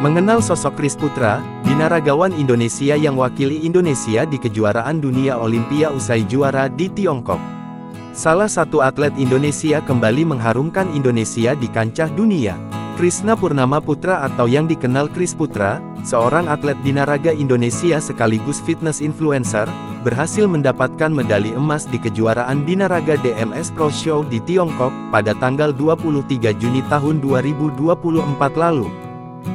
Mengenal sosok Chris Putra, binaragawan Indonesia yang wakili Indonesia di kejuaraan dunia Olimpia usai juara di Tiongkok. Salah satu atlet Indonesia kembali mengharumkan Indonesia di kancah dunia. Krisna Purnama Putra atau yang dikenal Chris Putra, seorang atlet binaraga Indonesia sekaligus fitness influencer, berhasil mendapatkan medali emas di kejuaraan binaraga DMS Pro Show di Tiongkok, pada tanggal 23 Juni tahun 2024 lalu.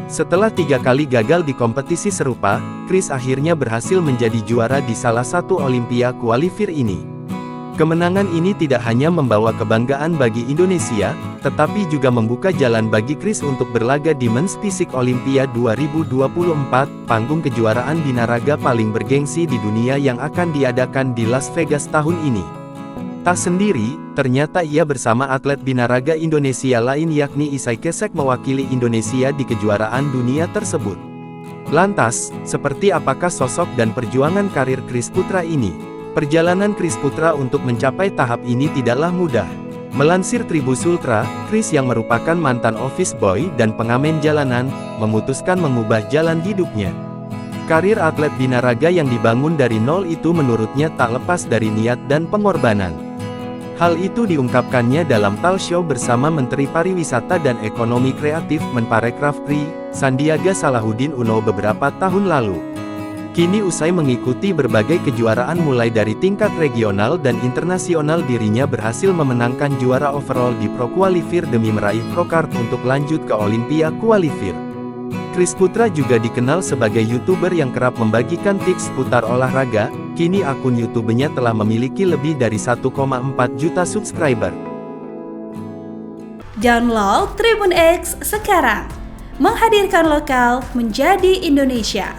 Setelah 3 kali gagal di kompetisi serupa, Chris akhirnya berhasil menjadi juara di salah satu Olympia Qualifier ini. Kemenangan ini tidak hanya membawa kebanggaan bagi Indonesia, tetapi juga membuka jalan bagi Chris untuk berlaga di Men's Physique Olympia 2024, panggung kejuaraan binaraga paling bergengsi di dunia yang akan diadakan di Las Vegas tahun ini. Tak sendiri, ternyata ia bersama atlet binaraga Indonesia lain yakni Isai Kesek mewakili Indonesia di kejuaraan dunia tersebut. Lantas, seperti apakah sosok dan perjuangan karir Chris Putra ini? Perjalanan Chris Putra untuk mencapai tahap ini tidaklah mudah. Melansir Tribus Ultra, Chris yang merupakan mantan office boy dan pengamen jalanan, memutuskan mengubah jalan hidupnya. Karir atlet binaraga yang dibangun dari nol itu menurutnya tak lepas dari niat dan pengorbanan. Hal itu diungkapkannya dalam talk show bersama Menteri Pariwisata dan Ekonomi Kreatif Menparekraf RI, Sandiaga Salahuddin Uno beberapa tahun lalu. Kini usai mengikuti berbagai kejuaraan mulai dari tingkat regional dan internasional, dirinya berhasil memenangkan juara overall di Pro Qualifier demi meraih Pro Card untuk lanjut ke Olympia Qualifier. Chris Putra juga dikenal sebagai YouTuber yang kerap membagikan tips seputar olahraga. Kini akun YouTube-nya telah memiliki lebih dari 1,4 juta subscriber. Download Tribun X sekarang, menghadirkan lokal menjadi Indonesia.